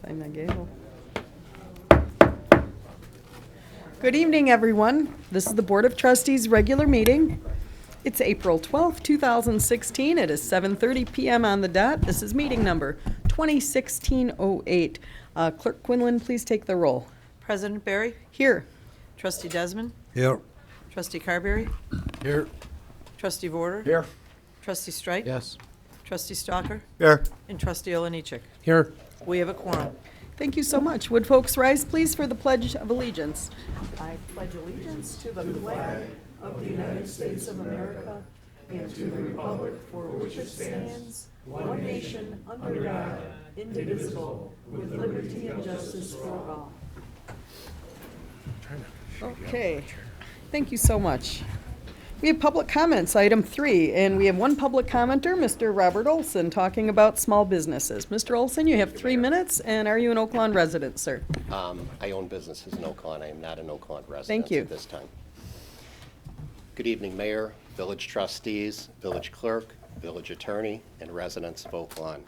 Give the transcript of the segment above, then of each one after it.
Sign the gavel. Good evening, everyone. This is the Board of Trustees' regular meeting. It's April 12th, 2016. It is 7:30 p.m. on the dot. This is meeting number 2016-08. Clerk Quinlan, please take the roll. President Barry, Here. Trustee Desmond, Here. Trustee Carberry, Here. Trustee Vorder, Here. Trustee Strike, Yes. Trustee Stalker, Here. and Trustee Oliniechek. Here. We have a quorum. Thank you so much. Would folks rise, please, for the Pledge of Allegiance? I pledge allegiance to the flag of the United States of America and to the republic for which it stands, one nation, under God, indivisible, with liberty and justice for all. Okay, thank you so much. We have public comments, item 3, and we have one public commenter, Mr. Robert Olson, talking about small businesses. Mr. Olson, you have 3 minutes, and are you an Oak Lawn resident, sir? I own businesses in Oak Lawn. I am not an Oak Lawn resident Thank you. at this time. Good evening, Mayor, village trustees, village clerk, village attorney, and residents of Oak Lawn.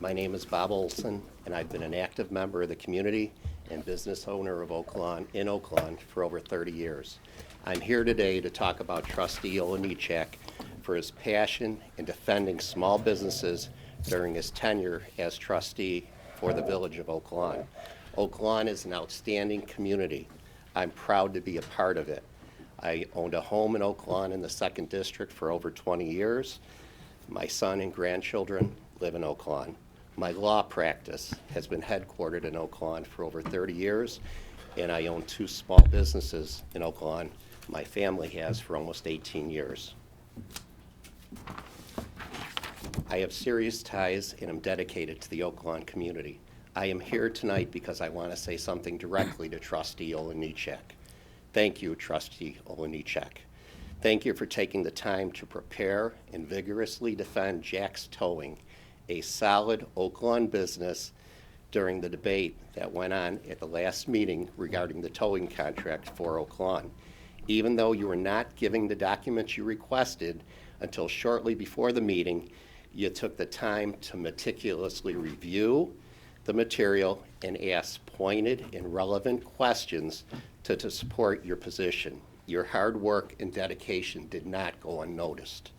My name is Bob Olson, and I've been an active member of the community and business owner of Oak Lawn in Oak Lawn for over 30 years. I'm here today to talk about Trustee Oliniechek for his passion in defending small businesses during his tenure as trustee for the village of Oak Lawn. Oak Lawn is an outstanding community. I'm proud to be a part of it. I owned a home in Oak Lawn in the 2nd District for over 20 years. My son and grandchildren live in Oak Lawn. My law practice has been headquartered in Oak Lawn for over 30 years, and I own 2 small businesses in Oak Lawn. My family has for almost 18 years. I have serious ties and am dedicated to the Oak Lawn community. I am here tonight because I want to say something directly to Trustee Oliniechek. Thank you, Trustee Oliniechek. Thank you for taking the time to prepare and vigorously defend Jack's Towing, a solid Oak Lawn business, during the debate that went on at the last meeting regarding the towing contract for Oak Lawn. Even though you were not giving the documents you requested until shortly before the meeting, you took the time to meticulously review the material and ask pointed and relevant questions to support your position. Your hard work and dedication did not go unnoticed.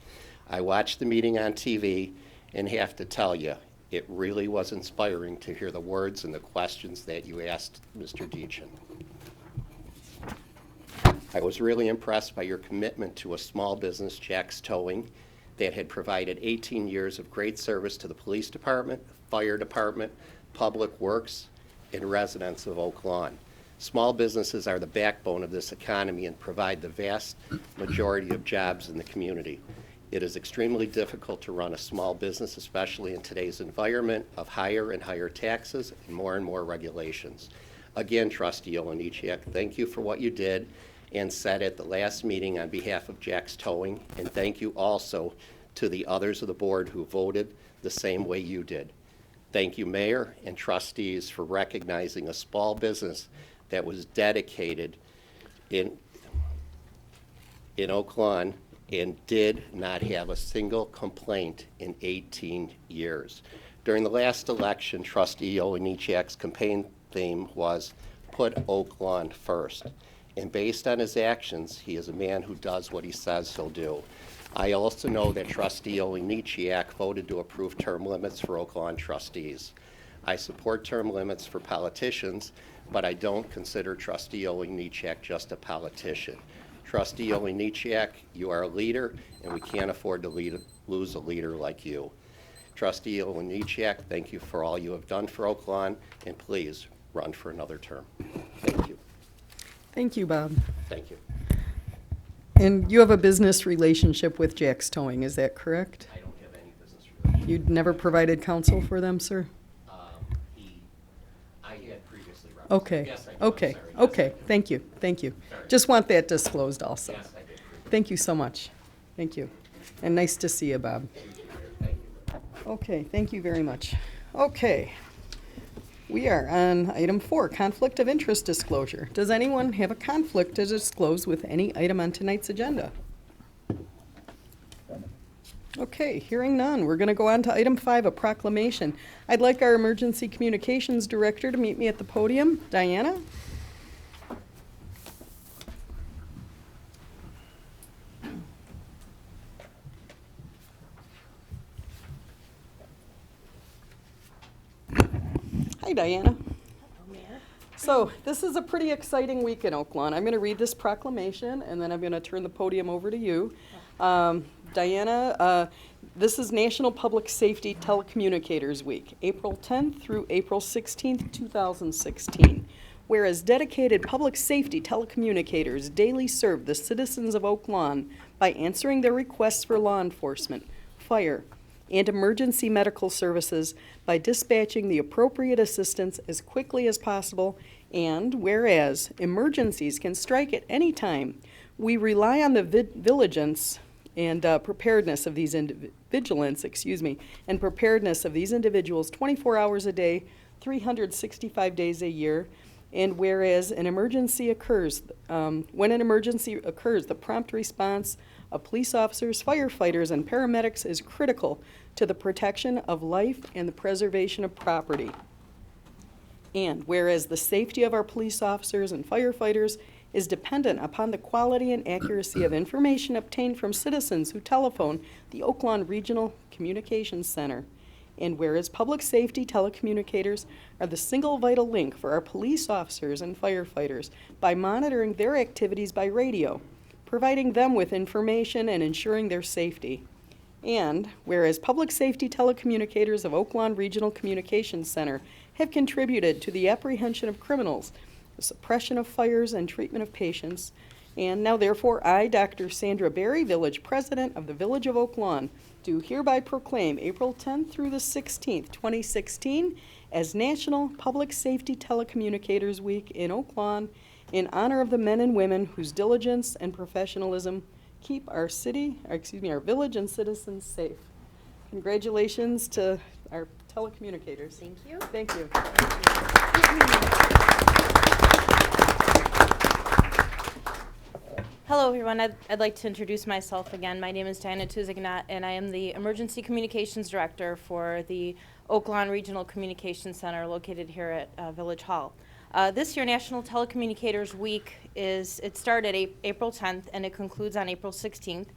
I watched the meeting on TV and have to tell you, it really was inspiring to hear the words and the questions that you asked Mr. Deachin. I was really impressed by your commitment to a small business, Jack's Towing, that had provided 18 years of great service to the police department, fire department, public works, and residents of Oak Lawn. Small businesses are the backbone of this economy and provide the vast majority of jobs in the community. It is extremely difficult to run a small business, especially in today's environment of higher and higher taxes and more regulations. Again, Trustee Oliniechek, thank you for what you did and said at the last meeting on behalf of Jack's Towing, and thank you also to the others of the board who voted the same way you did. Thank you, Mayor and trustees, for recognizing a small business that was dedicated in Oak Lawn and did not have a single complaint in 18 years. During the last election, Trustee Oliniechek's campaign theme was "Put Oak Lawn First." And based on his actions, he is a man who does what he says he'll do. I also know that Trustee Oliniechek voted to approve term limits for Oak Lawn trustees. I support term limits for politicians, but I don't consider Trustee Oliniechek just a politician. Trustee Oliniechek, you are a leader, and we can't afford to lose a leader like you. Trustee Oliniechek, thank you for all you have done for Oak Lawn, and please run for another term. Thank you. Thank you, Bob. Thank you. And you have a business relationship with Jack's Towing, is that correct? I don't have any business relationship. You'd never provided counsel for them, sir? I had previously represented. Okay, Yes, I did. okay, Sorry. Yes, okay, I did. thank you, thank you. Sorry. Just want that disclosed also. Yes, I did. Thank you so much. Thank you. And nice to see you, Bob. Thank you. Okay, thank you very much. Okay. We are on item 4, conflict of interest disclosure. Does anyone have a conflict to disclose with any item on tonight's agenda? Okay, hearing none, we're going to go on to item 5, a proclamation. I'd like our Emergency Communications Director to meet me at the podium. Diana? Hi, Diana. So this is a pretty exciting week in Oak Lawn. I'm going to read this proclamation, and then I'm going to turn the podium over to you. Diana, this is National Public Safety Telecommunicators Week, April 10th through April 16th, 2016. Whereas dedicated public safety telecommunicators daily serve the citizens of Oak Lawn by answering their requests for law enforcement, fire, and emergency medical services by dispatching the appropriate assistance as quickly as possible, and whereas emergencies can strike at any time, we rely on the vigilance and preparedness of these and preparedness of these individuals 24 hours a day, 365 days a year. And whereas an emergency occurs, when an emergency occurs, the prompt response of police officers, firefighters, and paramedics is critical to the protection of life and the preservation of property. And whereas the safety of our police officers and firefighters is dependent upon the quality and accuracy of information obtained from citizens who telephone the Oak Lawn Regional Communications Center. And whereas public safety telecommunicators are the single vital link for our police officers and firefighters by monitoring their activities by radio, providing them with information and ensuring their safety. And whereas public safety telecommunicators of Oak Lawn Regional Communications Center have contributed to the apprehension of criminals, the suppression of fires, and treatment of patients. And now therefore I, Dr. Sandra Berry, Village President of the Village of Oak Lawn, do hereby proclaim April 10th through the 16th, 2016 as National Public Safety Telecommunicators Week in Oak Lawn in honor of the men and women whose diligence and professionalism keep our village and citizens safe. Congratulations to our telecommunicators. Thank you. Thank you. Hello, everyone. I'd like to introduce myself again. My name is Diana Tuzignat, and I am the Emergency Communications Director for the Oak Lawn Regional Communications Center located here at Village Hall. This year, National Telecommunicators Week started April 10th, and it concludes on April 16th.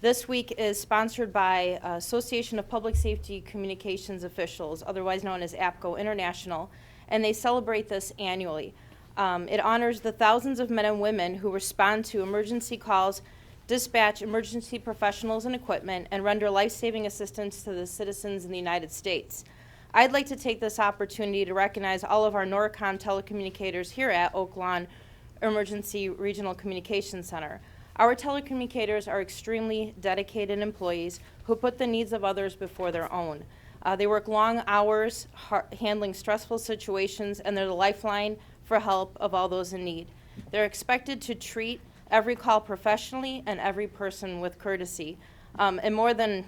This week is sponsored by Association of Public Safety Communications Officials, otherwise known as APCO International, and they celebrate this annually. It honors the thousands of men and women who respond to emergency calls, dispatch emergency professionals and equipment, and render life-saving assistance to the citizens in the United States. I'd like to take this opportunity to recognize all of our NORCOM telecommunicators here at Oak Lawn Emergency Regional Communications Center. Our telecommunicators are extremely dedicated employees who put the needs of others before their own. They work long hours handling stressful situations, and they're the lifeline for help of all those in need. They're expected to treat every call professionally and every person with courtesy. And more than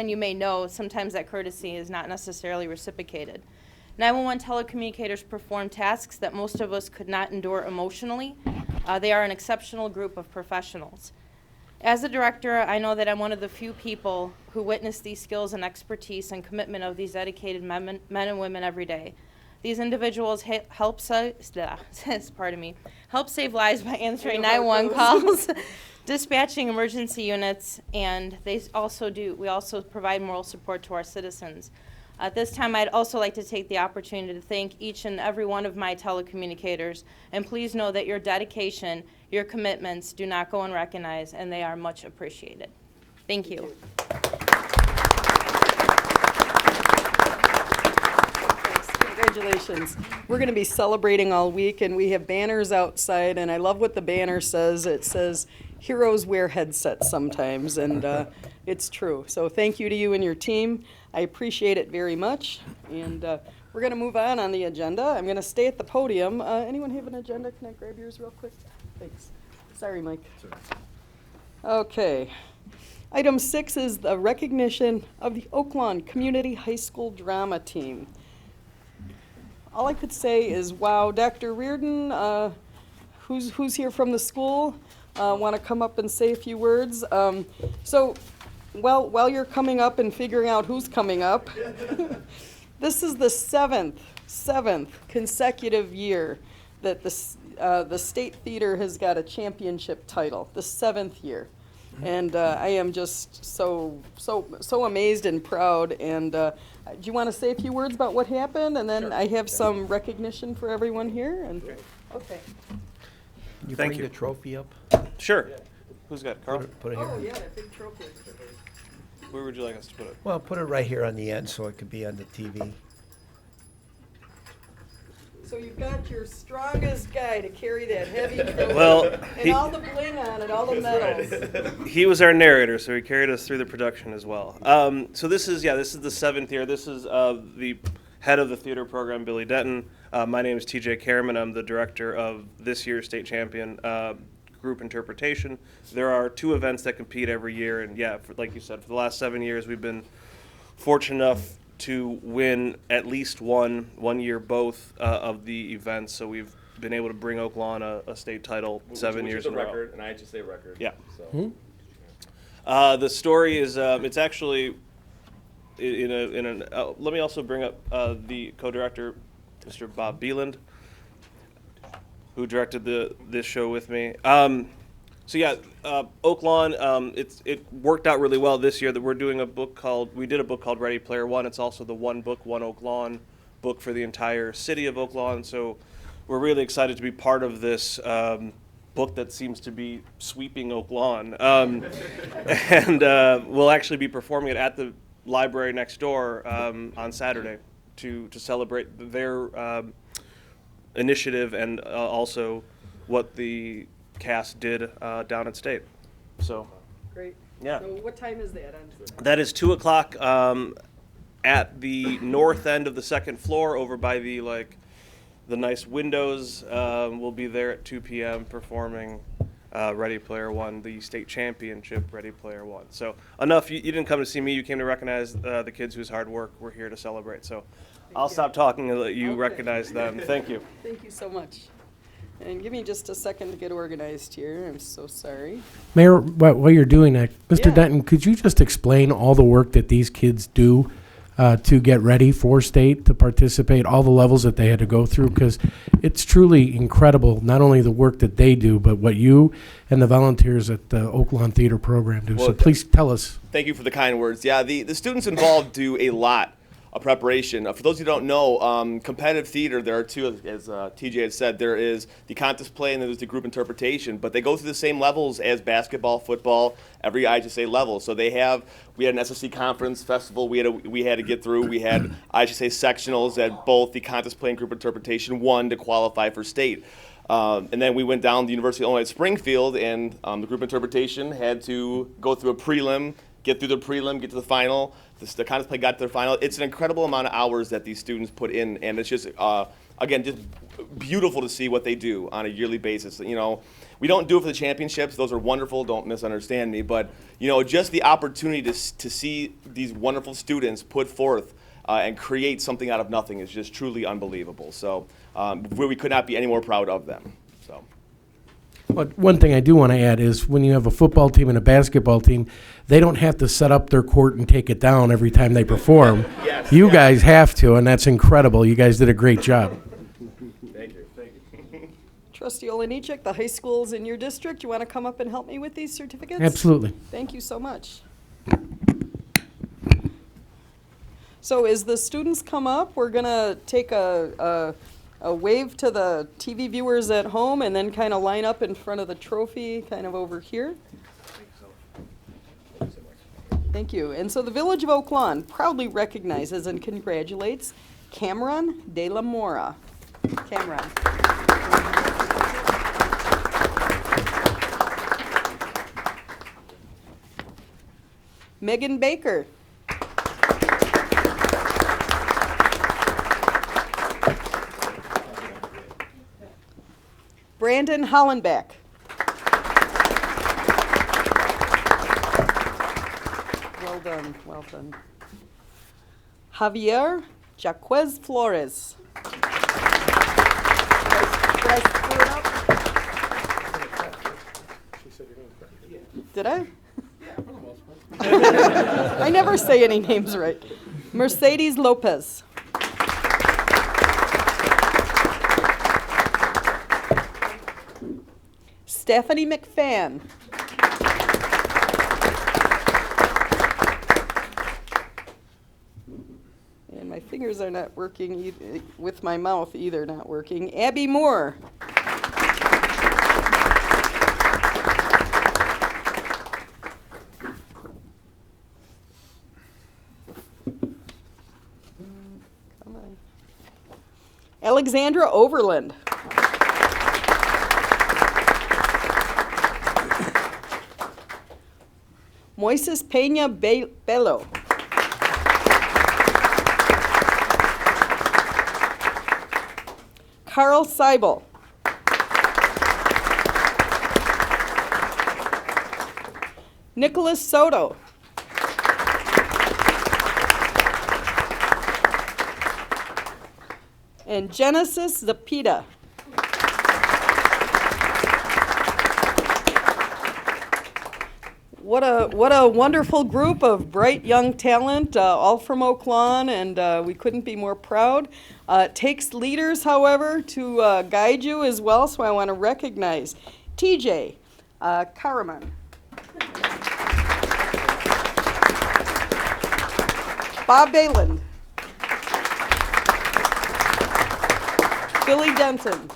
you may know, sometimes that courtesy is not necessarily reciprocated. 911 telecommunicators perform tasks that most of us could not endure emotionally. They are an exceptional group of professionals. As a director, I know that I'm one of the few people who witness these skills and expertise and commitment of these dedicated men and women every day. These individuals help save lives by answering 911 calls, dispatching emergency units, and we also provide moral support to our citizens. At this time, I'd also like to take the opportunity to thank each and every one of my telecommunicators, and please know that your dedication, your commitments do not go unrecognized, and they are much appreciated. Thank you. Congratulations. We're going to be celebrating all week, and we have banners outside, and I love what the banner says. It says, "Heroes wear headsets sometimes," and it's true. So thank you to you and your team. I appreciate it very much, and we're going to move on the agenda. I'm going to stay at the podium. Anyone have an agenda? Can I grab yours real quick? Thanks. Sorry, Mike. Okay. Item 6 is the recognition of the Oak Lawn Community High School Drama Team. All I could say is, wow, Dr. Reardon, who's here from the school, want to come up and say a few words. So while you're coming up and figuring out who's coming up, this is the seventh consecutive year that the State Theater has got a championship title, the 7th year. And I am just so amazed and proud. And do you want to say a few words about what happened? And then Sure. I have some recognition for everyone here. And okay. You Thank bring you. the trophy up? Sure. Who's got it? Carl? Put it here. Oh yeah, that big trophy. Where would you like us to put it? Well, put it right here on the end so it could be on the TV. So you've got your strongest guy to carry that heavy trophy. Well, and all the bling on it, all the medals. He was our narrator, so he carried us through the production as well. So this is the 7th year. This is the head of the theater program, Billy Denton. My name is TJ Kerriman. I'm the director of this year's state champion group interpretation. There are 2 events that compete every year, and like you said, for the last 7 years, we've been fortunate enough to win at least one year both of the events. So we've been able to bring Oak Lawn a state title 7 which years is a in a row. record, and I just say record. Yeah. So. The story is it's actually let me also bring up the co-director, Mr. Bob Beeland, who directed this show with me. Oak Lawn, it worked out really well this year that we did a book called Ready Player One. It's also the One Book, One Oak Lawn book for the entire city of Oak Lawn. So we're really excited to be part of this book that seems to be sweeping Oak Lawn. And we'll actually be performing it at the library next door on Saturday to celebrate their initiative and also what the cast did down at State. So Great. Yeah. So what time is that on? that is 2:00 at the north end of the 2nd floor over by the nice windows. We'll be there at 2 p.m. performing Ready Player One, the state championship Ready Player One. So enough, you didn't come to see me, you came to recognize the kids whose hard work we're here to celebrate. So I'll stop talking and let you Okay. recognize them. Thank you. Thank you so much. And give me just a second to get organized here. I'm so sorry. Mayor, while you're doing that, Mr. Yeah. Denton, could you just explain all the work that these kids do to get ready for state, to participate, all the levels that they had to go through? Because it's truly incredible, not only the work that they do, but what you and the volunteers at the Oak Lawn Theater Program do. So Well, please tell us. Thank you for the kind words. Yeah, the students involved do a lot of preparation. For those who don't know, competitive theater, there are 2, as TJ had said. There is the contest play and then there's the group interpretation, but they go through the same levels as basketball, football, every IHSA level. So we had an SSC conference festival we had to get through. We had IHSA sectionals at both the contest play and group interpretation, one to qualify for state. And then we went down to the University of Illinois at Springfield, and the group interpretation had to go through a prelim, get through the prelim, get to the final. The contest play got to the final. It's an incredible amount of hours that these students put in, and it's just, again, just beautiful to see what they do on a yearly basis. You know, we don't do it for the championships. Those are wonderful. Don't misunderstand me. But, you know, just the opportunity to see these wonderful students put forth and create something out of nothing is just truly unbelievable. So we could not be any more proud of them. So. But one thing I do want to add is when you have a football team and a basketball team, they don't have to set up their court and take it down every time they perform. Yes, You yes. guys have to, and that's incredible. You guys did a great job. Thank you. Thank you. Trustee Olenichek, the high schools in your district, you want to come up and help me with these certificates? Absolutely. Thank you so much. So as the students come up, we're going to take a wave to the TV viewers at home and then kind of line up in front of the trophy kind of over here. Thank you. And so the Village of Oak Lawn proudly recognizes and congratulates Cameron De La Mora. Cameron. Megan Baker. Brandon Hollenbeck. Well done, well done. Javier Jaquez Flores. Did I screw it up? Did I? I never say any names right. Mercedes Lopez. Stephanie McFan. And my fingers are not working with my mouth either, not working. Abby Moore. Come on. Alexandra Overland. Moises Peña Bello. Carl Seibel. Nicholas Soto. And Genesis Zapita. What a wonderful group of bright young talent, all from Oak Lawn, and we couldn't be more proud. It takes leaders, however, to guide you as well, so I want to recognize TJ Karaman, Bob Bayland, Billy Denton,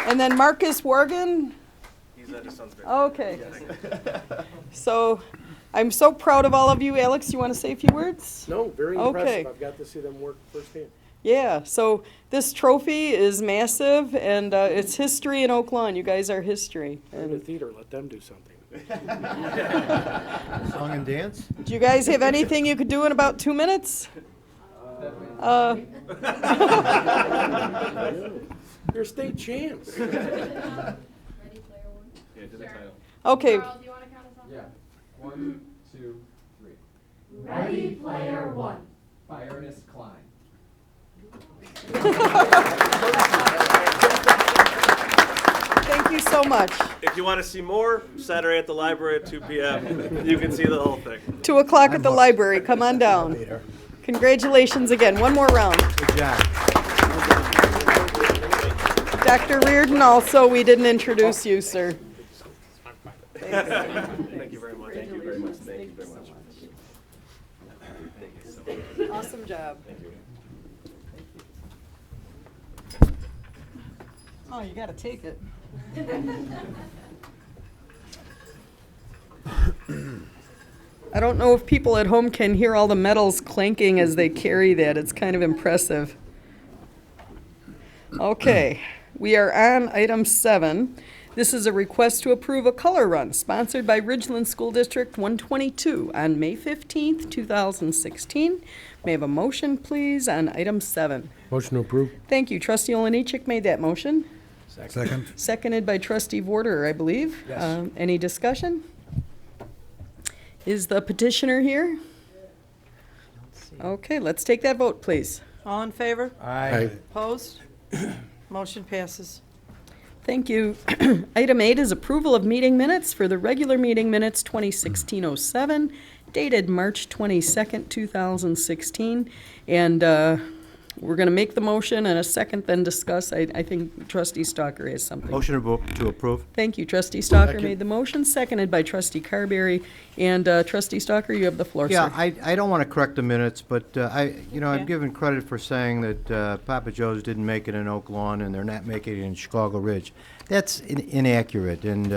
and then Marcus Worgan. Okay. So I'm so proud of all of you. Alex, you want to say a few words? No, very Okay. impressive. I've got to see them work firsthand. Yeah, so this trophy is massive, and it's history in Oak Lawn. You guys are history. In the And theater, let them do something. Song and dance? do you guys have anything you could do in about 2 minutes? Your state champs. Okay. Carl, do you want to count us off? Yeah. 1, 2, 3. Ready Player One. By Ernest Klein. Thank you so much. If you want to see more, Saturday at the library at 2 p.m., you can see the whole thing. 2 o'clock at the library. Come on down. Congratulations again. One more round. Good job. Dr. Reardon, also, we didn't introduce you, sir. Thank you very much. Thank you very much. Thank you very much. Awesome job. Oh, you gotta take it. I don't know if people at home can hear all the medals clanking as they carry that. It's kind of impressive. Okay, we are on item 7. This is a request to approve a color run sponsored by Ridgeland School District 122 on May 15th, 2016. May I have a motion, please, on item 7? Motion to approve. Thank you. Trustee Olenichik made that motion. Second. Seconded by Trustee Vorder, I believe. Yes. Any discussion? Is the petitioner here? Okay, let's take that vote, please. All in favor? Aye. Opposed? Motion passes. Thank you. Item 8 is approval of meeting minutes for the regular meeting minutes 2016-07, dated March 22nd, 2016. And we're going to make the motion and a second, then discuss. I think Trustee Stalker has something. Motion to approve. Thank you. Trustee Stalker Second. made the motion, seconded by Trustee Carberry. And Trustee Stalker, you have the floor, Yeah, sir. I don't want to correct the minutes, but Okay. I'm given credit for saying that Papa Joe's didn't make it in Oak Lawn and they're not making it in Chicago Ridge. That's inaccurate, and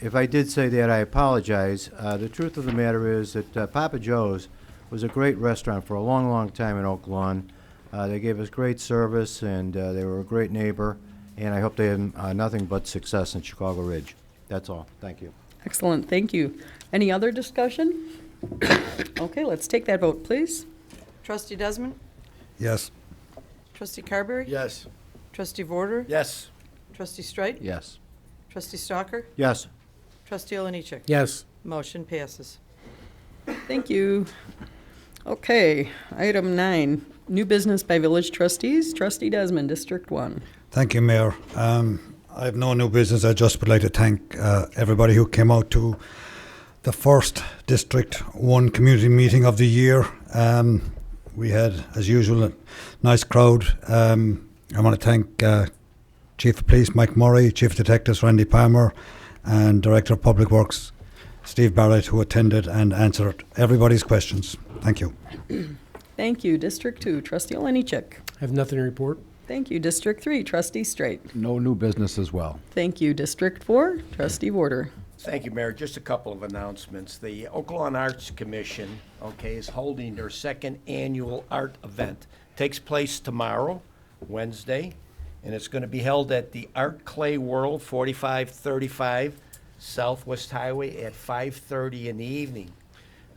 if I did say that, I apologize. The truth of the matter is that Papa Joe's was a great restaurant for a long, long time in Oak Lawn. They gave us great service, and they were a great neighbor, and I hope they have nothing but success in Chicago Ridge. That's all. Thank you. Excellent, thank you. Any other discussion? Okay, let's take that vote, please. Trustee Desmond? Yes. Trustee Carberry? Yes. Trustee Vorder? Yes. Trustee Streit? Yes. Trustee Stalker? Yes. Trustee Olenichik? Yes. Motion passes. Thank you. Okay, item 9, new business by village trustees. Trustee Desmond, District 1. Thank you, Mayor. I have no new business. I just would like to thank everybody who came out to the first District 1 community meeting of the year. We had, as usual, a nice crowd. I want to thank Chief of Police Mike Murray, Chief of Detectives Randy Palmer, and Director of Public Works Steve Barrett, who attended and answered everybody's questions. Thank you. Thank you. District 2, Trustee Olenichek. I have nothing to report. Thank you. District 3, Trustee Straight. No new business as well. Thank you. District 4, Trustee Warder. Thank you, Mayor. Just a couple of announcements. The Oaklawn Arts Commission, is holding their second annual art event. Takes place tomorrow, Wednesday, and it's going to be held at the Art Clay World, 4535 Southwest Highway at 5:30 in the evening.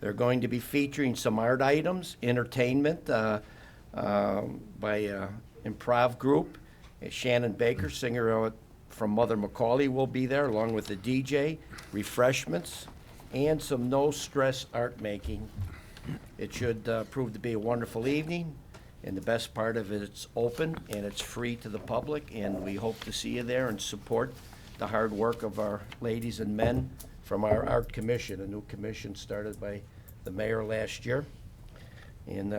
They're going to be featuring some art items, entertainment by improv group. Shannon Baker, singer from Mother Macaulay, will be there, along with the DJ, refreshments, and some no-stress art making. It should prove to be a wonderful evening, and the best part of it, it's open and it's free to the public, and we hope to see you there and support the hard work of our ladies and men from our art commission, a new commission started by the mayor last year. And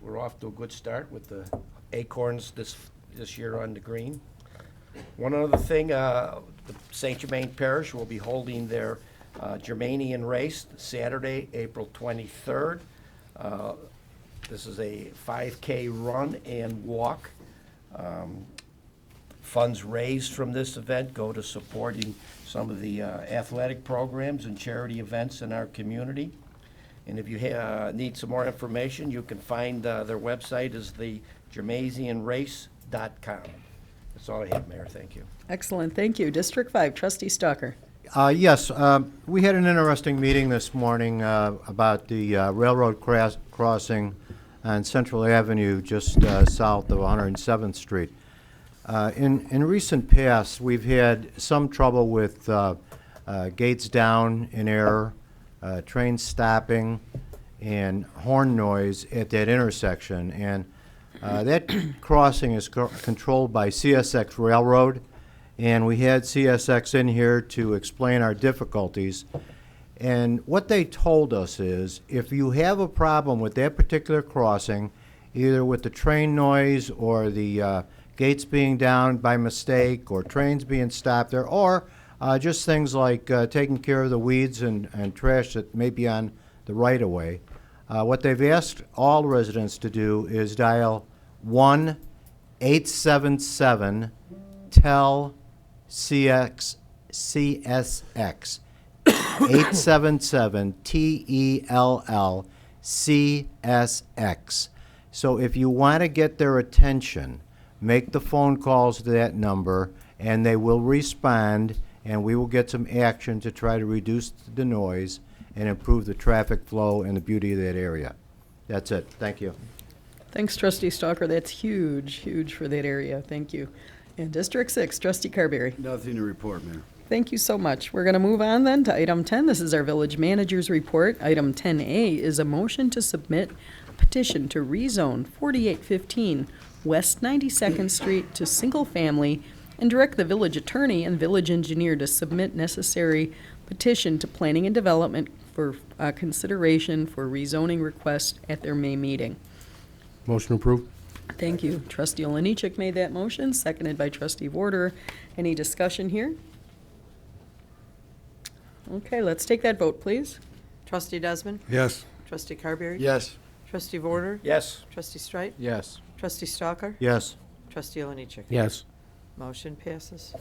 we're off to a good start with the acorns this year on the green. One other thing, the St. Germain Parish will be holding their Germanian race Saturday, April 23rd. This is a 5K run and walk. Funds raised from this event go to supporting some of the athletic programs and charity events in our community. And if you need some more information, you can find their website is the germasianrace.com. That's all I have, Mayor. Thank you. Excellent. Thank you. District 5, Trustee Stalker. Yes, we had an interesting meeting this morning about the railroad crossing on Central Avenue just south of 107th Street. In recent past, we've had some trouble with gates down in error, trains stopping, and horn noise at that intersection. And that crossing is controlled by CSX Railroad, and we had CSX in here to explain our difficulties. And what they told us is, if you have a problem with that particular crossing, either with the train noise or the gates being down by mistake or trains being stopped there, or just things like taking care of the weeds and trash that may be on the right-of-way, what they've asked all residents to do is dial 1-877-TELL-CSX. 877-TELL-CSX. So if you want to get their attention, make the phone calls to that number, and they will respond, and we will get some action to try to reduce the noise and improve the traffic flow and the beauty of that area. That's it. Thank you. Thanks, Trustee Stalker. That's huge, huge for that area. Thank you. And District 6, Trustee Carberry. Nothing to report, Mayor. Thank you so much. We're going to move on then to item 10. This is our village manager's report. Item 10A is a motion to submit a petition to rezone 4815 West 92nd Street to single family and direct the village attorney and village engineer to submit necessary petition to planning and development for consideration for rezoning request at their May meeting. Motion approved. Thank you. Trustee Olenichek made that motion, seconded by Trustee Warder. Any discussion here? Okay, let's take that vote, please. Trustee Desmond? Yes. Trustee Carberry? Yes. Trustee Vorder? Yes. Trustee Streit? Yes. Trustee Stalker? Yes. Trustee Olenichek? Yes. Motion passes.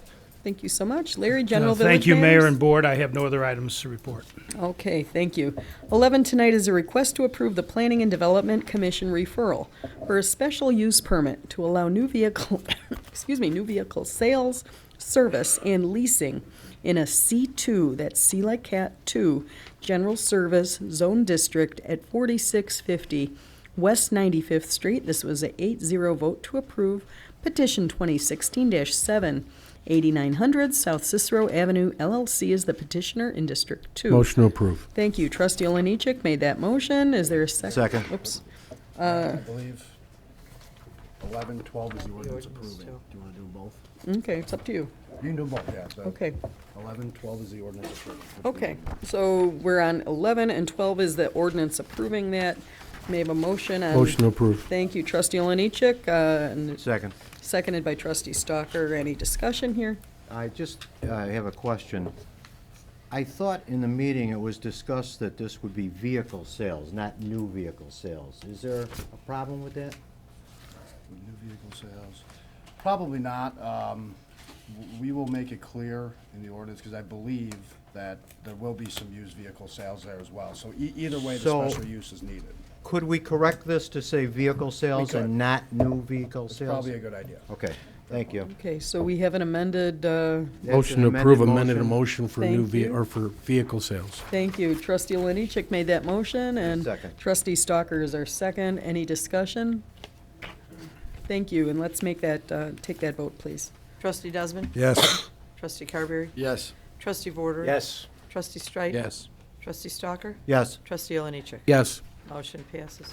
Thank you so much. Larry, General Village Thank you, Mayor Manners? and Board. I have no other items to report. Okay, thank you. 11 tonight is a request to approve the Planning and Development Commission referral for a special use permit to allow new vehicle, new vehicle sales, service, and leasing in a C2, that's C like cat 2, General Service Zone District at 4650 West 95th Street. This was a 8-0 vote to approve. Petition 2016-7. 8900 South Cicero Avenue, LLC is the petitioner in District 2. Motion to approve. Thank you. Trustee Olenichek made that motion. Is there a second? Second. Oops. I believe 11, 12 is the ordinance approving. Do you want to do both? Okay, it's up to you. You can do both, yeah. So Okay. 11, 12 is the ordinance approving. Okay, so we're on 11 and 12 is the ordinance approving that. May I have a motion on? Motion to approve. Thank you, trustee Oliniechek, and Second. seconded by trustee Stalker. Any discussion here? I just have a question. I thought in the meeting it was discussed that this would be vehicle sales, not new vehicle sales. Is there a problem with that? New vehicle sales. Probably not. We will make it clear in the ordinance, because I believe that there will be some used vehicle sales there as well. So either way, the So- special use is needed. Could we correct this to say vehicle sales could. and not new vehicle It's sales? probably a good idea. Okay, thank you. Okay, so we have an amended, Motion to an approve, amended amended motion. motion for new Thank you. or for vehicle sales. thank you, trustee Oliniechek made that motion, and Second. trustee Stalker is our second. Any discussion? Thank you, and let's make that, take that vote, please. Trustee Desmond? Yes. Trustee Carberry? Yes. Trustee Vorder? Yes. Trustee Strike? Yes. Trustee Stalker? Yes. Trustee Oliniechek? Yes. Motion passes.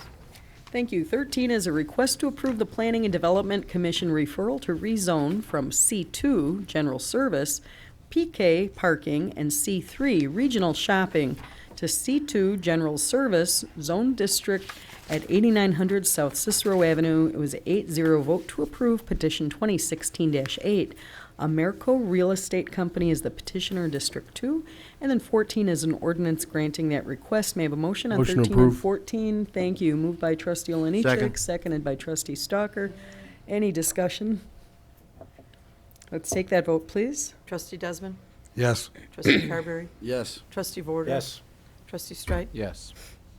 Thank you. 13 is a request to approve the Planning and Development Commission referral to rezone from C2, General Service, PK Parking, and C3, Regional Shopping, to C2, General Service, Zone District at 8900 South Cicero Avenue. It was an 8-0 vote to approve petition 2016-8. Americo Real Estate Company is the petitioner, District 2. And then 14 is an ordinance granting that request. May I have a motion on Motion to 13 and approve. 14? Thank you. Moved by trustee Oliniechek, Second. seconded by trustee Stalker. Any discussion? Let's take that vote, please. Trustee Desmond? Yes. Trustee Carberry? Yes. Trustee Vorder? Yes. Trustee Strike? Yes.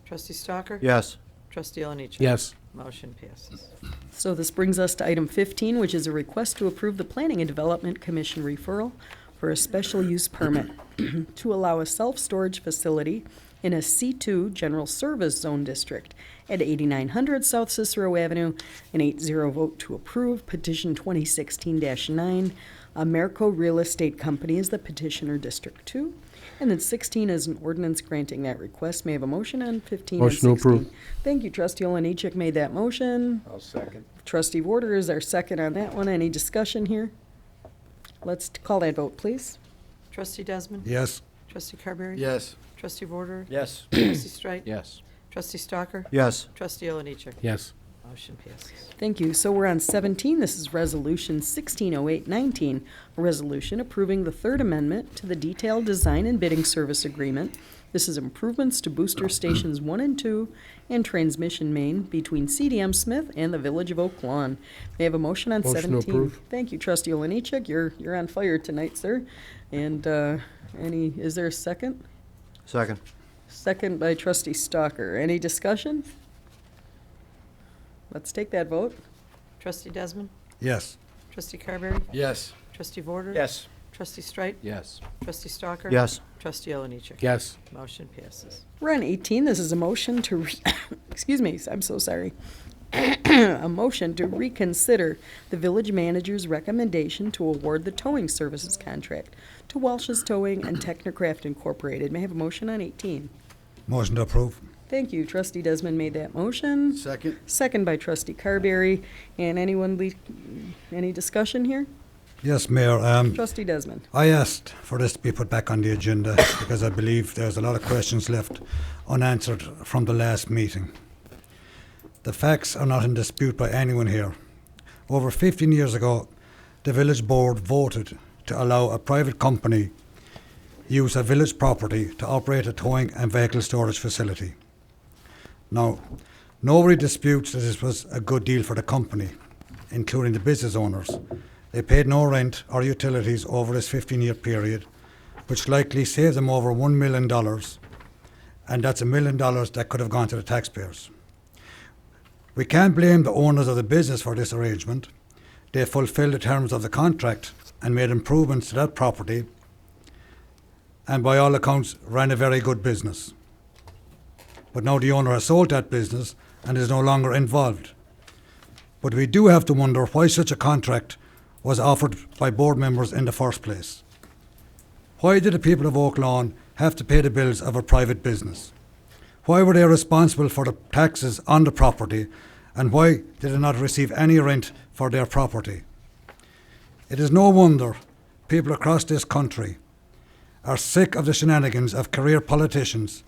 Trustee Stalker? Yes. Trustee Oliniechek? Yes. Motion passes. So this brings us to item 15, which is a request to approve the Planning and Development Commission referral for a special use permit to allow a self-storage facility in a C2 General Service Zone District at 8900 South Cicero Avenue. An 8-0 vote to approve. Petition 2016-9. Americo Real Estate Company is the petitioner, District 2. And then 16 is an ordinance granting that request. May I have a motion on 15 and 16? Motion to approve. Thank you. Trustee Oliniechek made that motion. I'll second. Trustee Vorder is our second on that one. Any discussion here? Let's call that vote, please. Trustee Desmond? Yes. Trustee Carberry? Yes. Trustee Vorder? Yes. Trustee Strike? Yes. Trustee Stalker? Yes. Trustee Oliniechek? Yes. Motion passes. Thank you. So we're on 17. This is Resolution 160819, a resolution approving the Third Amendment to the Detailed Design and Bidding Service Agreement. This is improvements to booster stations 1 and 2 and transmission main between CDM Smith and the Village of Oak Lawn. May I have a motion on Motion to 17? approve. Thank you, Trustee Oliniechek. You're on fire tonight, sir. And is there a second? Second. Second by Trustee Stalker. Any discussion? Let's take that vote. Trustee Desmond? Yes. Trustee Carberry? Yes. Trustee Vorder? Yes. Trustee Strike? Yes. Trustee Stalker? Yes. Trustee Oliniechek? Yes. Motion passes. We're on 18. This is a motion to, excuse me, I'm so sorry. A motion to reconsider the village manager's recommendation to award the towing services contract to Welch's Towing and Technocraft Incorporated. May I have a motion on 18? Motion to approve. Thank you. Trustee Desmond made that motion. Second. Second by Trustee Carberry. And any discussion here? Yes, Mayor. Trustee Desmond. I asked for this to be put back on the agenda because I believe there's a lot of questions left unanswered from the last meeting. The facts are not in dispute by anyone here. Over 15 years ago, the village board voted to allow a private company use a village property to operate a towing and vehicle storage facility. Now, nobody disputes that this was a good deal for the company, including the business owners. They paid no rent or utilities over this 15-year period, which likely saved them over $1 million, and that's $1 million that could have gone to the taxpayers. We can't blame the owners of the business for this arrangement. They fulfilled the terms of the contract and made improvements to that property, and by all accounts ran a very good business. But now the owner has sold that business and is no longer involved. But we do have to wonder why such a contract was offered by board members in the first place. Why did the people of Oak Lawn have to pay the bills of a private business? Why were they responsible for the taxes on the property, and why did they not receive any rent for their property? It is no wonder people across this country are sick of the shenanigans of career politicians,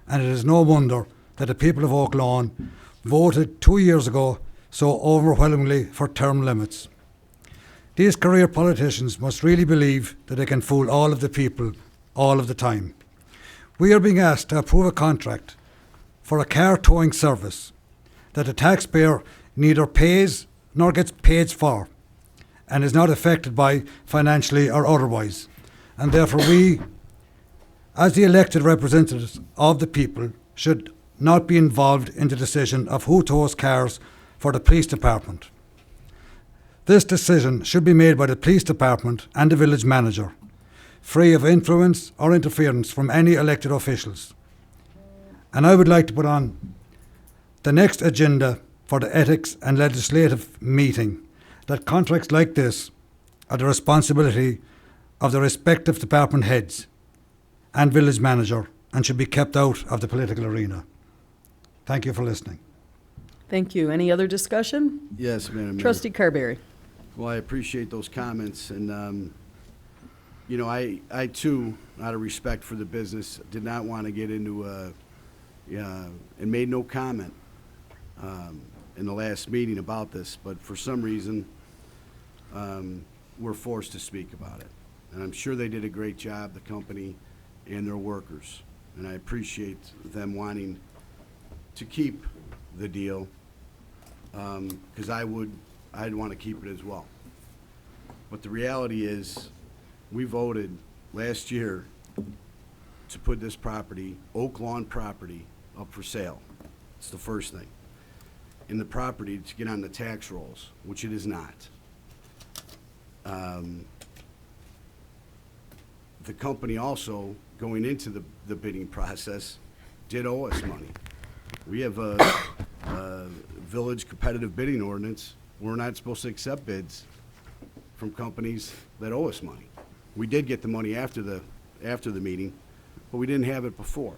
and it is no wonder that the people of Oak Lawn voted 2 years ago so overwhelmingly for term limits. These career politicians must really believe that they can fool all of the people all of the time. We are being asked to approve a contract for a car towing service that the taxpayer neither pays nor gets paid for and is not affected by financially or otherwise. And therefore we, as the elected representatives of the people, should not be involved in the decision of who tows cars for the police department. This decision should be made by the police department and the village manager, free of influence or interference from any elected officials. And I would like to put on the next agenda for the ethics and legislative meeting that contracts like this are the responsibility of the respective department heads and village manager and should be kept out of the political arena. Thank you for listening. Thank you. Any other discussion? Yes, Madam Mayor. Trustee Carberry. Well, I appreciate those comments, and, you know, I too, out of respect for the business, did not want to get into and made no comment in the last meeting about this, but for some reason, we're forced to speak about it. And I'm sure they did a great job, the company and their workers, and I appreciate them wanting to keep the deal, because I'd want to keep it as well. But the reality is, we voted last year to put this property, Oak Lawn property, up for sale. It's the first thing. And the property to get on the tax rolls, which it is not. The company also, going into the bidding process, did owe us money. We have a village competitive bidding ordinance. We're not supposed to accept bids from companies that owe us money. We did get the money after the meeting, but we didn't have it before.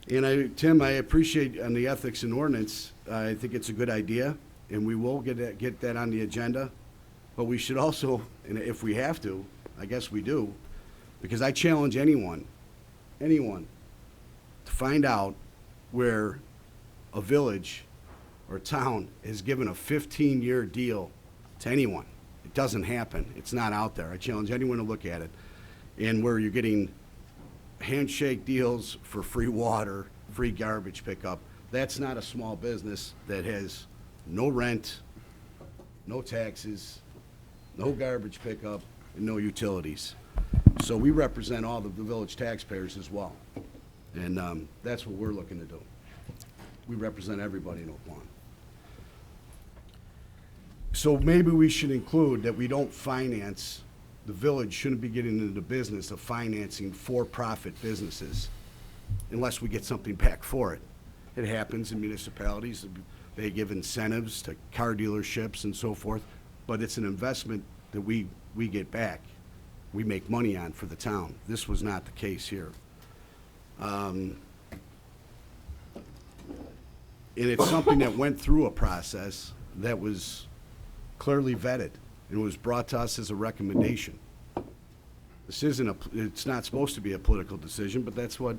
And Tim, I appreciate on the ethics and ordinance, I think it's a good idea, and we will get that on the agenda. But we should also, and if we have to, I guess we do, because I challenge anyone to find out where a village or town has given a 15-year deal to anyone. It doesn't happen. It's not out there. I challenge anyone to look at it. And where you're getting handshake deals for free water, free garbage pickup, that's not a small business that has no rent, no taxes, no garbage pickup, and no utilities. So we represent all of the village taxpayers as well. And that's what we're looking to do. We represent everybody in Oak Lawn. So maybe we should include that we don't finance, the village shouldn't be getting into the business of financing for-profit businesses unless we get something back for it. It happens in municipalities. They give incentives to car dealerships and so forth, but it's an investment that we get back. We make money on for the town. This was not the case here. And it's something that went through a process that was clearly vetted and was brought to us as a recommendation. This it's not supposed to be a political decision, but that's what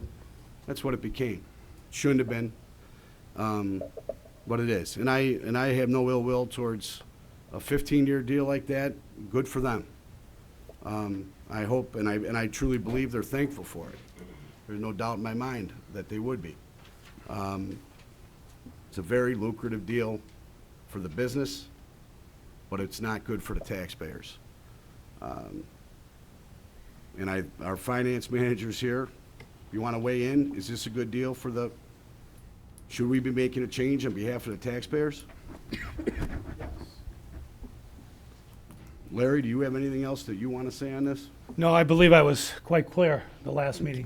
it became. Shouldn't have been, but it is. And I have no ill will towards a 15-year deal like that. Good for them. I hope, and I truly believe they're thankful for it. There's no doubt in my mind that they would be. It's a very lucrative deal for the business, but it's not good for the taxpayers. And our finance manager's here. You want to weigh in? Is this a good deal for the, should we be making a change on behalf of the taxpayers? Larry, do you have anything else that you want to say on this? No, I believe I was quite clear the last meeting.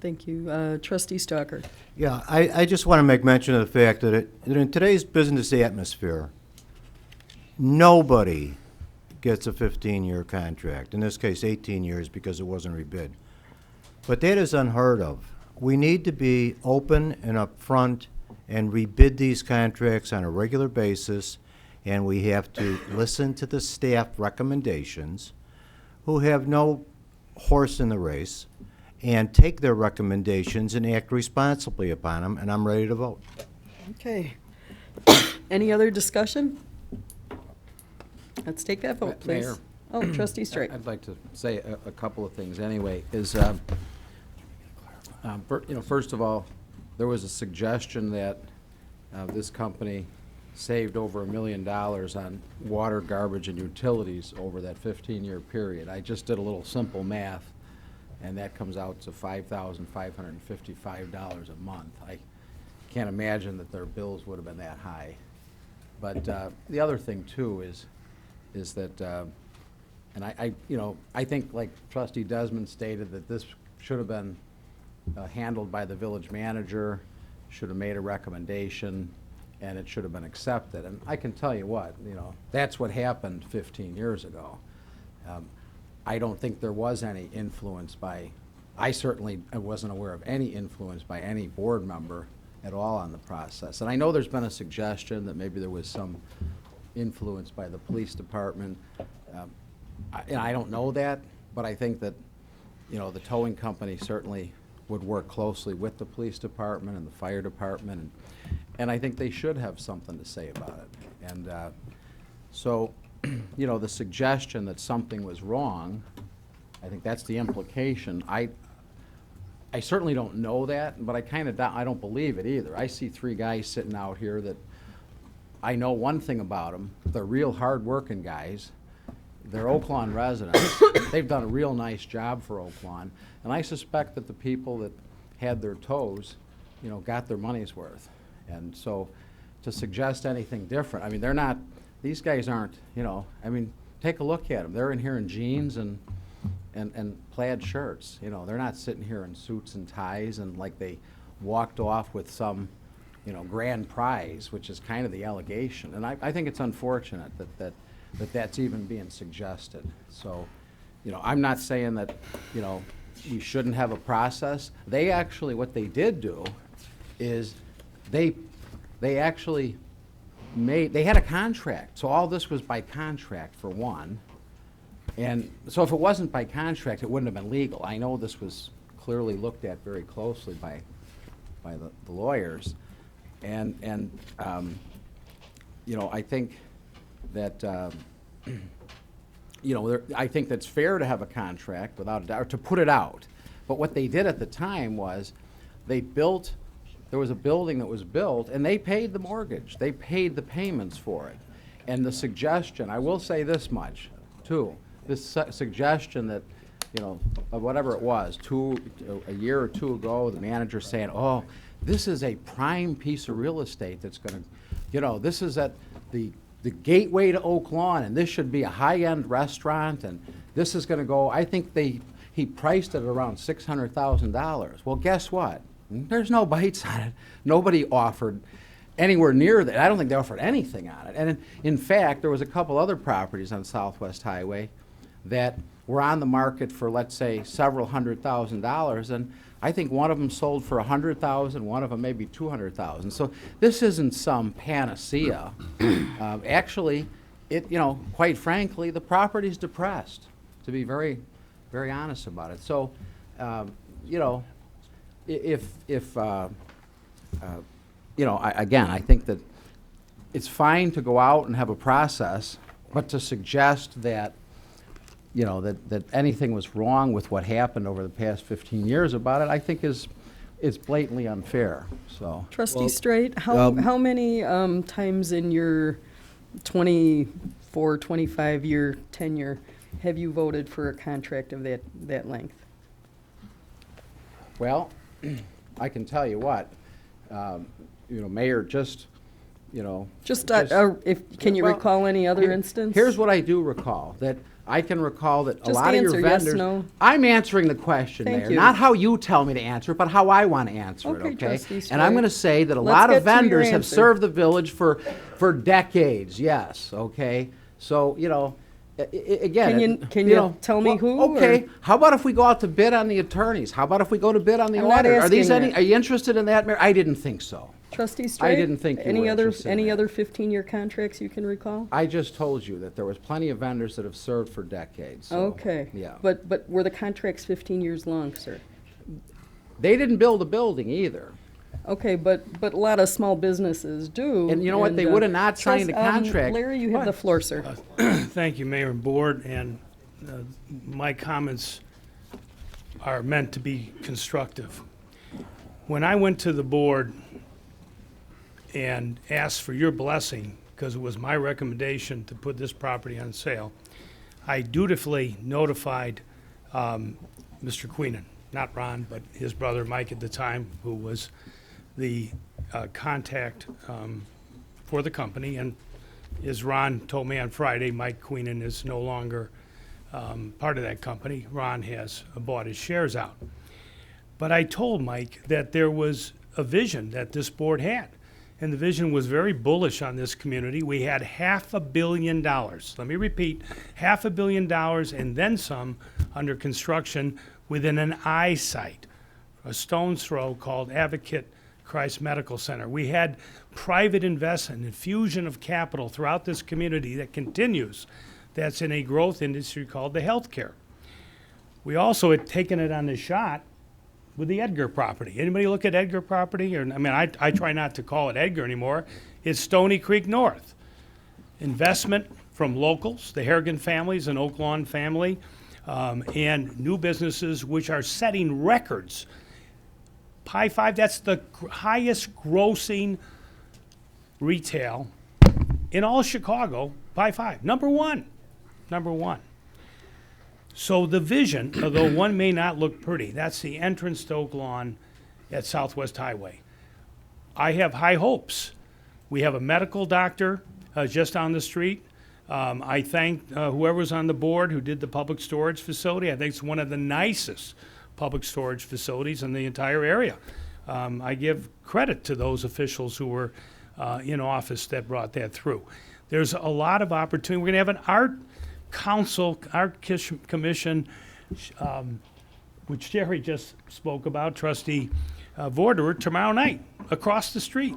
Thank you. Trustee Stalker. Yeah, I just want to make mention of the fact that in today's business atmosphere, nobody gets a 15-year contract. In this case, 18 years because it wasn't rebid. But that is unheard of. We need to be open and upfront and rebid these contracts on a regular basis and we have to listen to the staff recommendations, who have no horse in the race, and take their recommendations and act responsibly upon them, and I'm ready to vote. Okay. Any other discussion? Let's take that vote, please. Mayor. Oh, Trustee Straight. I'd like to say a couple of things anyway, is, first of all, there was a suggestion that this company saved over $1 million on water, garbage, and utilities over that 15-year period. I just did a little simple math, and that comes out to $5,555 a month. I can't imagine that their bills would have been that high. But the other thing, too, is that, and I think, like Trustee Desmond stated, that this should have been handled by the village manager, should have made a recommendation, and it should have been accepted. And I can tell you what, that's what happened 15 years ago. I don't think there was any influence by, I certainly wasn't aware of any influence by any board member at all on the process. And I know there's been a suggestion that maybe there was some influence by the police department. I don't know that, but I think that, the towing company certainly would work closely with the police department and the fire department, and I think they should have something to say about it. And so, the suggestion that something was wrong, I think that's the implication. I certainly don't know that, but I don't believe it either. I see three guys sitting out here that I know one thing about them. They're real hard-working guys. They're Oaklawn residents. They've done a real nice job for Oaklawn, and I suspect that the people that had their toes, got their money's worth. And so to suggest anything different, I mean, these guys aren't, take a look at them. They're in here in jeans and plaid shirts. They're not sitting here in suits and ties and like they walked off with some, grand prize, which is kind of the allegation. And I think it's unfortunate that that's even being suggested. So, I'm not saying that, we shouldn't have a process. They actually, what they did do is they actually they had a contract. So all this was by contract, for one. And so if it wasn't by contract, it wouldn't have been legal. I know this was clearly looked at very closely by the lawyers. And I think that, I think that's fair to have a contract without a doubt, or to put it out. But what they did at the time was there was a building that was built, and they paid the mortgage. They paid the payments for it. And the suggestion, I will say this much, too, this suggestion that, of whatever it was, a year or two ago, the manager saying, oh, this is a prime piece of real estate that's going to, this is at the gateway to Oaklawn, and this should be a high-end restaurant, and this is going to go, I think he priced it around $600,000. Well, guess what? There's no bites on it. Nobody offered anywhere near that. I don't think they offered anything on it. And in fact, there was a couple other properties on Southwest Highway that were on the market for, let's say, several $100,000, and I think one of them sold for $100,000, one of them maybe $200,000. So this isn't some panacea. Actually, quite frankly, the property's depressed, to be very, very honest about it. So, I think that it's fine to go out and have a process, but to suggest that, that anything was wrong with what happened over the past 15 years about it, I think is blatantly unfair. So, Trustee Straight, how many times in your 25-year tenure have you voted for a contract of that length? Well, I can tell you what, Mayor, can you recall any other instance? Here's what I do recall, that I can recall that a Just lot of your answer yes, vendors. no. I'm answering the question, Thank Mayor, you. not how you tell me to answer it, but how I want to answer it, okay? Trustee And I'm Straight. going to say that a Let's lot get of to your vendors have answer. served the village for decades, yes, okay? So, again. Can you tell me who, Okay, or- how about if we go out to bid on the attorneys? How about if we go to bid on the I'm not auditor? Are asking that. Are you interested in that, Mayor? I didn't think so. Trustee Straight? didn't think you Any were other interested in Any that. other 15-year contracts you can recall? I just told you that there was plenty of vendors that have served for decades. So, Okay. Yeah. But were the contracts 15 years long, sir? They didn't build a building either. Okay, but a lot of small businesses do. And you know what? They would have not signed a contract. Larry, you have the floor, sir. Thank you, Mayor and Board, and my comments are meant to be constructive. When I went to the board and asked for your blessing, because it was my recommendation to put this property on sale, I dutifully notified Mr. Queenan, not Ron, but his brother Mike at the time, who was the contact for the company. And as Ron told me on Friday, Mike Queenan is no longer part of that company. Ron has bought his shares out. But I told Mike that there was a vision that this board had. And the vision was very bullish on this community. We had $500 million. Let me repeat, $500 million and then some under construction within an eyesight, a stone's throw, called Advocate Christ Medical Center. We had private investment, infusion of capital throughout this community that continues. That's in a growth industry called the healthcare. We also had taken it on the shot with the Edgar property. Anybody look at Edgar property? Or, I mean, I try not to call it Edgar anymore. It's Stony Creek North. Investment from locals, the Harrigan families and Oak Lawn family, and new businesses which are setting records. Pi 5, that's the highest grossing retail in all Chicago, Pi 5. Number one. So the vision, although one may not look pretty, that's the entrance to Oak Lawn at Southwest Highway. I have high hopes. We have a medical doctor just on the street. I thank whoever's on the board who did the public storage facility. I think it's one of the nicest public storage facilities in the entire area. I give credit to those officials who were in office that brought that through. There's a lot of opportunity. We're going to have an art council, art commission, which Jerry just spoke about, Trustee Vorderer, tomorrow night across the street.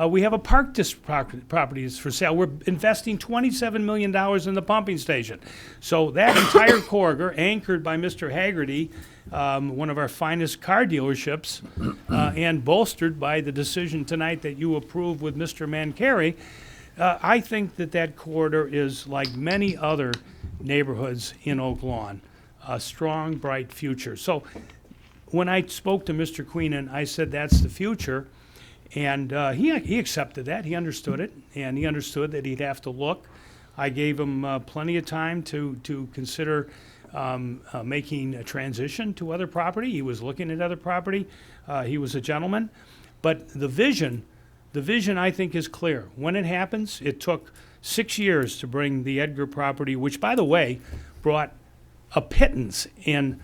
We have a park district properties for sale. We're investing $27 million in the pumping station. So that entire corridor, anchored by Mr. Haggerty, one of our finest car dealerships, and bolstered by the decision tonight that you approved with Mr. Mancari, I think that corridor is like many other neighborhoods in Oak Lawn, a strong, bright future. So when I spoke to Mr. Queenan, I said that's the future, and he accepted that. He understood it, and he understood that he'd have to look. I gave him plenty of time to consider making a transition to other property. He was looking at other property. He was a gentleman. But the vision, I think, is clear. When it happens, it took 6 years to bring the Edgar property, which, by the way, brought a pittance in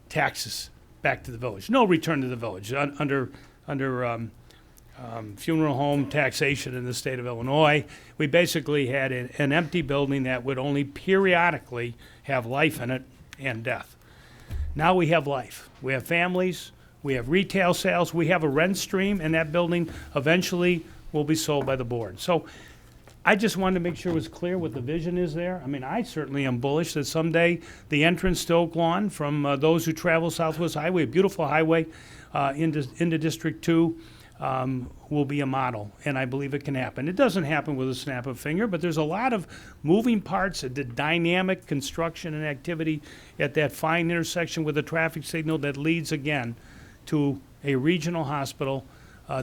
taxes back to the village. No return to the village under funeral home taxation in the state of Illinois. We basically had an empty building that would only periodically have life in it and death. Now we have life. We have families. We have retail sales. We have a rent stream, and that building eventually will be sold by the board. So I just wanted to make sure it was clear what the vision is there. I mean, I certainly am bullish that someday the entrance to Oak Lawn from those who travel Southwest Highway, a beautiful highway into District 2, will be a model, and I believe it can happen. It doesn't happen with a snap of a finger, but there's a lot of moving parts, the dynamic construction and activity at that fine intersection with a traffic signal that leads again to a regional hospital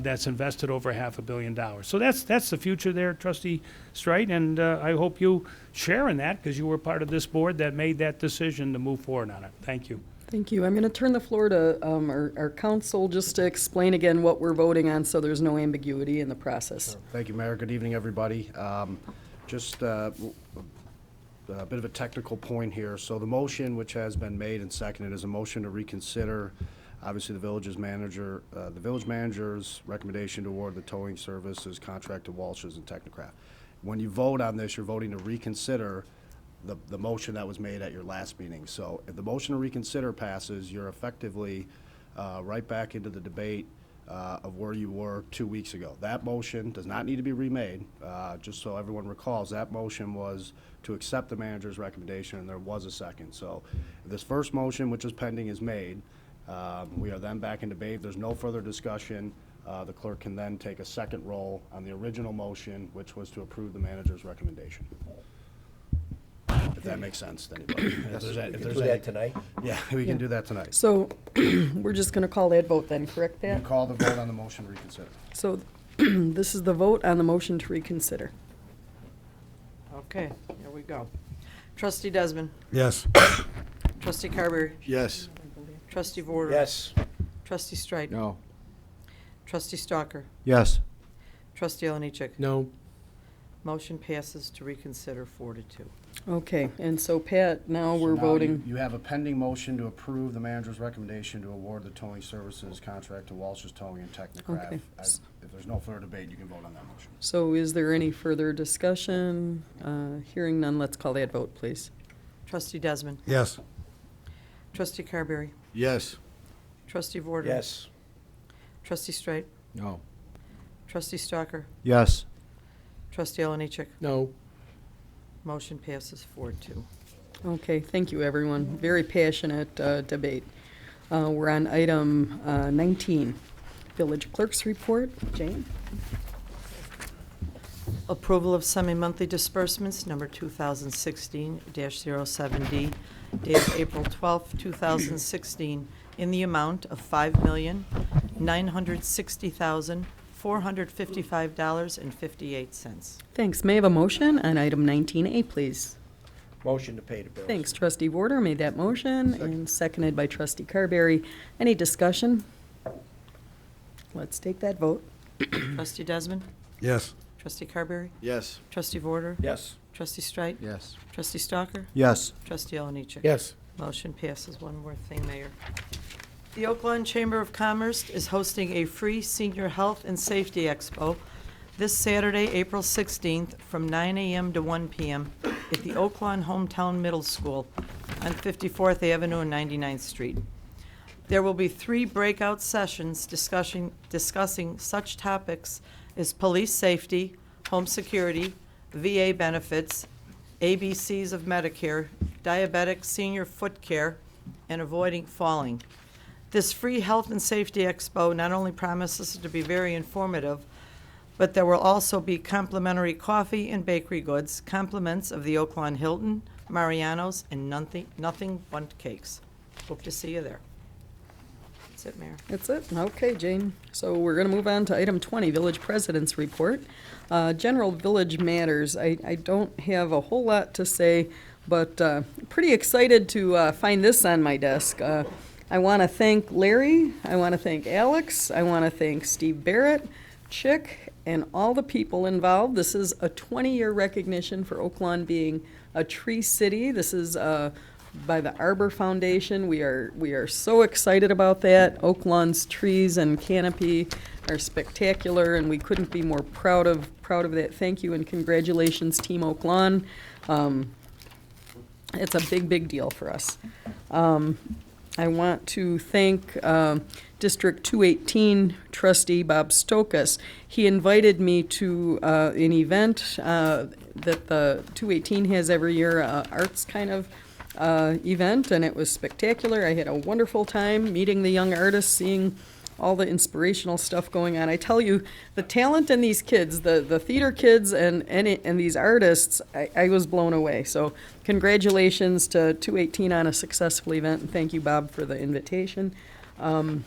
that's invested over $500 million. So that's the future there, Trustee Straight, and I hope you share in that because you were part of this board that made that decision to move forward on it. Thank you. Thank you. I'm going to turn the floor to our council just to explain again what we're voting on so there's no ambiguity in the process. Thank you, Mayor. Good evening, everybody. Just a bit of a technical point here. So the motion, which has been made and seconded, is a motion to reconsider, obviously, the village manager's recommendation to award the towing services contract to Walsh's and Technocrat. When you vote on this, you're voting to reconsider the motion that was made at your last meeting. So if the motion to reconsider passes, you're effectively right back into the debate of where you were 2 weeks ago. That motion does not need to be remade. Just so everyone recalls, that motion was to accept the manager's recommendation, and there was a second. So if this first motion, which is pending, is made, we are then back in debate. If there's no further discussion, the clerk can then take a second roll on the original motion, which was to approve the manager's recommendation. If that makes sense to anybody. If there's a- if We can there's do any- that tonight? Yeah, we can do that tonight. So we're just going to call that vote then, correct, You Pat? call the vote on the motion to reconsider. So this is the vote on the motion to reconsider. Okay, here we go. Trustee Desmond. Yes. Trustee Carberry. Yes. Trustee Vorder. Yes. Trustee Streit. No. Trustee Stalker. Yes. Trustee Oliniechek. No. Motion passes to reconsider 4-2. Okay, and so Pat, now So we're now voting. You have a pending motion to approve the manager's recommendation to award the towing services contract to Walsh's Towing and Technocraft. Okay. If there's no further debate, you can vote on that motion. So is there any further discussion? Hearing none, let's call that vote, please. Trustee Desmond. Yes. Trustee Carberry. Yes. Trustee Vorder. Yes. Trustee Streit. No. Trustee Stalker. Yes. Trustee Oliniechek. No. Motion passes 4-2. Okay, thank you, everyone. Very passionate debate. We're on item 19, Village Clerk's Report. Jane? Approval of semi-monthly disbursements, number 2016-07D, dated April 12, 2016, in the amount of $5,960,455.58. Thanks. May I have a motion on item 19A, please? Motion to pay the bills. Thanks, Trustee Vorder made that motion, and seconded by Trustee Carberry. Any discussion? Let's take that vote. Trustee Desmond? Yes. Trustee Carberry? Yes. Trustee Vorder? Yes. Trustee Streit? Yes. Trustee Stalker? Yes. Trustee Oliniechek? Yes. Motion passes. One more thing, Mayor. The Oakland Chamber of Commerce is hosting a free senior health and safety expo this Saturday, April 16th, from 9 a.m. to 1 p.m. at the Oakland Hometown Middle School on 54th Avenue and 99th Street. There will be 3 breakout sessions discussing such topics as police safety, home security, VA benefits, ABCs of Medicare, diabetic senior foot care, and avoiding falling. This free health and safety expo not only promises to be very informative, but there will also be complimentary coffee and bakery goods, compliments of the Oakland Hilton, Mariano's, and Nothing Bundt Cakes. Hope to see you there. That's it, Mayor. That's it? Okay, Jane. So we're going to move on to item 20, Village President's Report. General village matters. I don't have a whole lot to say, but pretty excited to find this on my desk. I want to thank Larry. I want to thank Alex. I want to thank Steve Barrett, Chick, and all the people involved. This is a 20-year recognition for Oakland being a tree city. This is by the Arbor Foundation. We are so excited about that. Oakland's trees and canopy are spectacular, and we couldn't be more proud of that. Thank you and congratulations, Team Oakland. It's a big deal for us. I want to thank District 218 trustee Bob Stokas. He invited me to an event that the 218 has every year, arts kind of event, and it was spectacular. I had a wonderful time meeting the young artists, seeing all the inspirational stuff going on. I tell you, the talent in these kids, the theater kids and these artists, I was blown away. So congratulations to 218 on a successful event, and thank you, Bob, for the invitation. I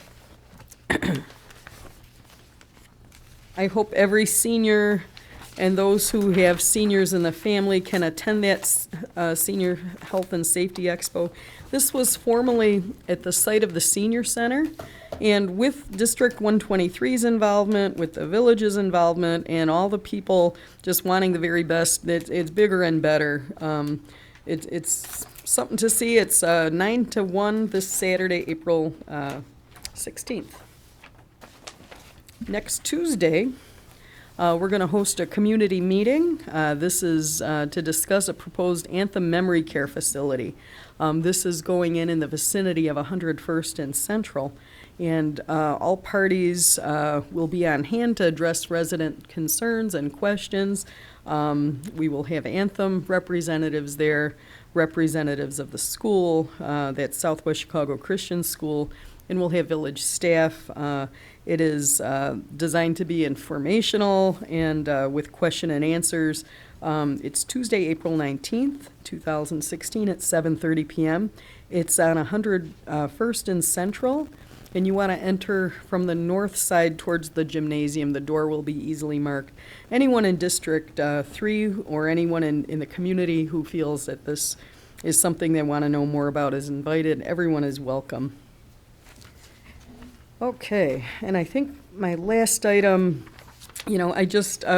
hope every senior and those who have seniors in the family can attend that Senior Health and Safety Expo. This was formerly at the site of the Senior Center, and with District 123's involvement, with the village's involvement, and all the people just wanting the very best, it's bigger and better. It's something to see. It's 9 to 1 this Saturday, April 16th. Next Tuesday, We're going to host a community meeting. This is to discuss a proposed Anthem Memory Care facility. This is going in the vicinity of 101st and Central, and all parties will be on hand to address resident concerns and questions. We will have Anthem representatives there, representatives of the school, that's Southwest Chicago Christian School, and we'll have village staff. It is designed to be informational and with question and answers. It's Tuesday, April 19th, 2016 at 7:30 p.m. It's on 101st and Central, and you want to enter from the north side towards the gymnasium. The door will be easily marked. Anyone in District 3 or anyone in the community who feels that this is something they want to know more about is invited. Everyone is welcome. Okay, and I think my last item, you know,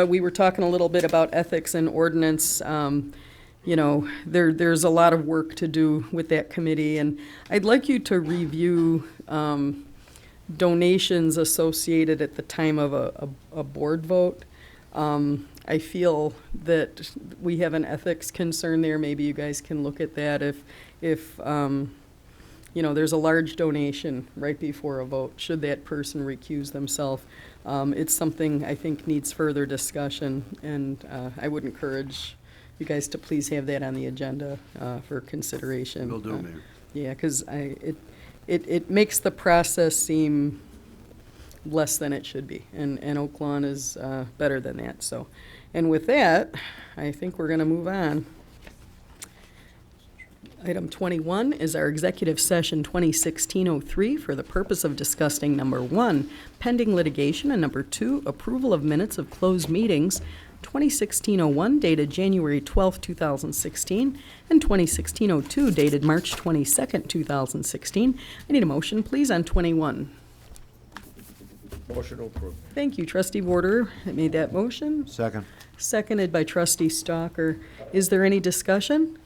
we were talking a little bit about ethics and ordinance. You know, there's a lot of work to do with that committee, and I'd like you to review donations associated at the time of a board vote. I feel that we have an ethics concern there. Maybe you guys can look at that if you know, there's a large donation right before a vote. Should that person recuse themselves? It's something I think needs further discussion, and I would encourage you guys to please have that on the agenda for consideration. Will do, Mayor. Yeah, because it makes the process seem less than it should be, and Oak Lawn is better than that. So, and with that, I think we're going to move on. Item 21 is our executive session 2016-03 for the purpose of discussing number 1, pending litigation, and number 2, approval of minutes of closed meetings 2016-01 dated January 12, 2016, and 2016-02 dated March 22nd, 2016. I need a motion, please, on 21. Motion to approve. Thank you. Trustee Warder made that motion. Second. Seconded by Trustee Stalker. Is there any discussion?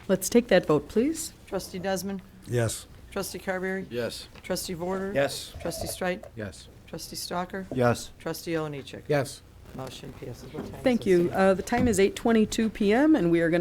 Let's take that vote, please. Trustee Desmond? Yes. Trustee Carberry? Yes. Trustee Vorder? Yes. Trustee Streit? Yes. Trustee Stalker? Yes. Trustee Oliniechek? Yes. Motion passes. What time is Thank it, you. Sam? The time is 8:22 p.m., and we are going